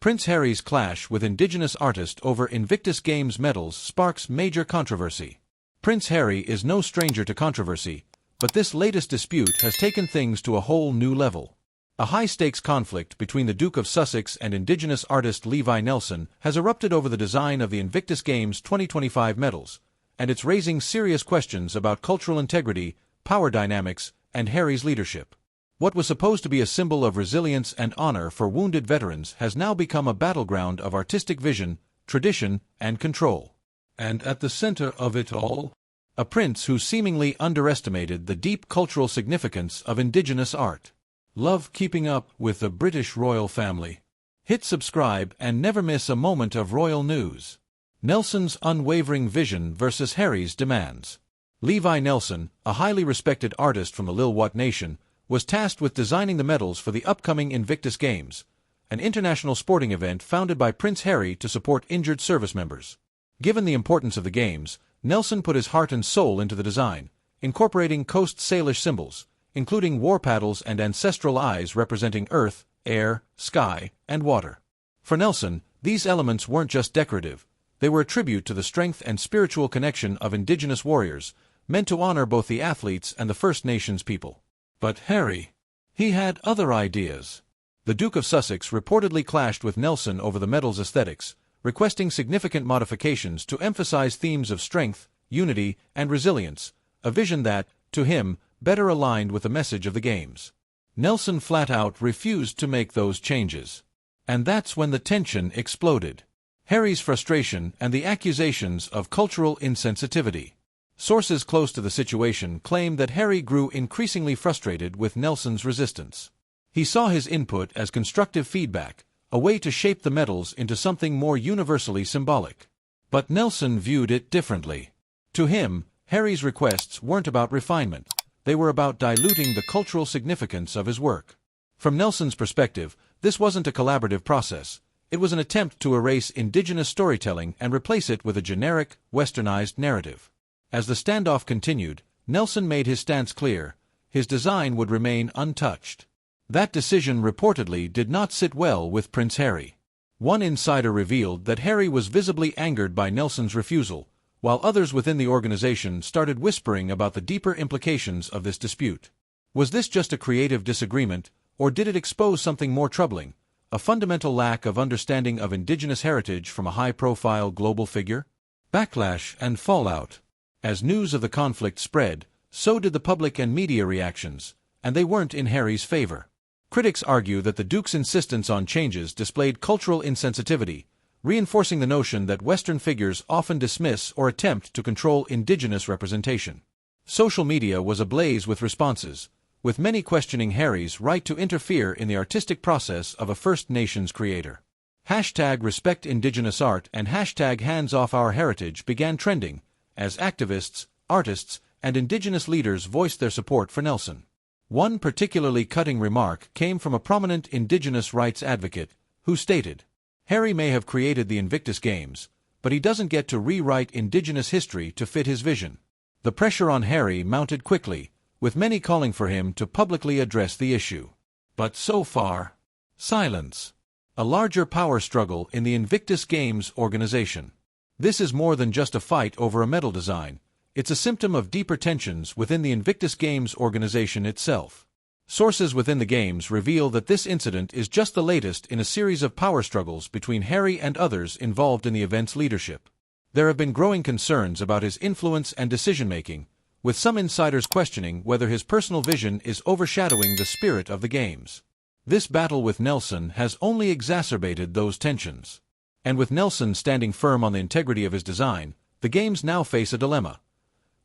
Prince Harry's clash with Indigenous artist over Invictus Games medals sparks major controversy. Prince Harry is no stranger to controversy, but this latest dispute has taken things to a whole new level. A high-stakes conflict between the Duke of Sussex and Indigenous artist Levi Nelson has erupted over the design of the Invictus Games 2025 medals, and it's raising serious questions about cultural integrity, power dynamics, and Harry's leadership. What was supposed to be a symbol of resilience and honor for wounded veterans has now become a battleground of artistic vision, tradition, and control. And at the center of it all, a prince who seemingly underestimated the deep cultural significance of Indigenous art. Love keeping up with the British royal family? Hit subscribe and never miss a moment of royal news. Nelson's unwavering vision versus Harry's demands. Levi Nelson, a highly respected artist from the Lilwat Nation, was tasked with designing the medals for the upcoming Invictus Games, an international sporting event founded by Prince Harry to support injured service members. Given the importance of the Games, Nelson put his heart and soul into the design, incorporating Coast Salish symbols, including war paddles and ancestral eyes representing earth, air, sky, and water. For Nelson, these elements weren't just decorative, they were a tribute to the strength and spiritual connection of Indigenous warriors, meant to honor both the athletes and the First Nations people. But Harry, he had other ideas. The Duke of Sussex reportedly clashed with Nelson over the medal's aesthetics, requesting significant modifications to emphasize themes of strength, unity, and resilience, a vision that, to him, better aligned with the message of the Games. Nelson flat out refused to make those changes. And that's when the tension exploded. Harry's frustration and the accusations of cultural insensitivity. Sources close to the situation claim that Harry grew increasingly frustrated with Nelson's resistance. He saw his input as constructive feedback, a way to shape the medals into something more universally symbolic. But Nelson viewed it differently. To him, Harry's requests weren't about refinement. They were about diluting the cultural significance of his work. From Nelson's perspective, this wasn't a collaborative process. It was an attempt to erase Indigenous storytelling and replace it with a generic, westernized narrative. As the standoff continued, Nelson made his stance clear: his design would remain untouched. That decision reportedly did not sit well with Prince Harry. One insider revealed that Harry was visibly angered by Nelson's refusal, while others within the organization started whispering about the deeper implications of this dispute. Was this just a creative disagreement, or did it expose something more troubling, a fundamental lack of understanding of Indigenous heritage from a high-profile global figure? Backlash and fallout. As news of the conflict spread, so did the public and media reactions, and they weren't in Harry's favor. Critics argue that the Duke's insistence on changes displayed cultural insensitivity, reinforcing the notion that Western figures often dismiss or attempt to control Indigenous representation. Social media was ablaze with responses, with many questioning Harry's right to interfere in the artistic process of a First Nations creator. #RespectIndigenousArt Indigenous Art and #HandsOffOurHeritage began trending, as activists, artists, and Indigenous leaders voiced their support for Nelson. One particularly cutting remark came from a prominent Indigenous rights advocate, who stated, "Harry may have created the Invictus Games, but he doesn't get to rewrite Indigenous history to fit his vision." The pressure on Harry mounted quickly, with many calling for him to publicly address the issue. But so far, silence. A larger power struggle in the Invictus Games organization. This is more than just a fight over a medal design. It's a symptom of deeper tensions within the Invictus Games organization itself. Sources within the Games reveal that this incident is just the latest in a series of power struggles between Harry and others involved in the event's leadership. There have been growing concerns about his influence and decision-making, with some insiders questioning whether his personal vision is overshadowing the spirit of the Games. This battle with Nelson has only exacerbated those tensions. And with Nelson standing firm on the integrity of his design, the Games now face a dilemma.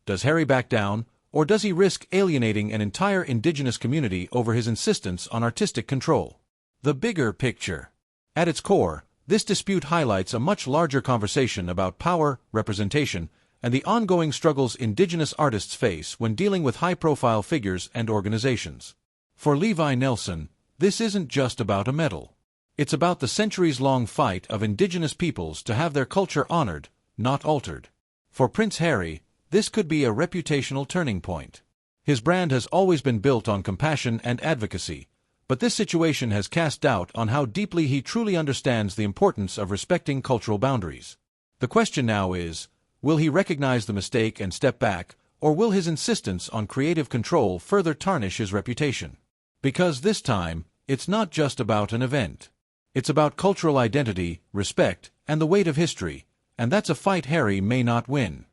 Does Harry back down, or does he risk alienating an entire Indigenous community over his insistence on artistic control? The bigger picture. At its core, this dispute highlights a much larger conversation about power, representation, and the ongoing struggles Indigenous artists face when dealing with high-profile figures and organizations. For Levi Nelson, this isn't just about a medal. It's about the centuries-long fight of Indigenous peoples to have their culture honored, not altered. For Prince Harry, this could be a reputational turning point. His brand has always been built on compassion and advocacy, But this situation has cast doubt on how deeply he truly understands the importance of respecting cultural boundaries. The question now is, will he recognize the mistake and step back, or will his insistence on creative control further tarnish his reputation? Because this time, it's not just about an event. It's about cultural identity, respect, and the weight of history, and that's a fight Harry may not win.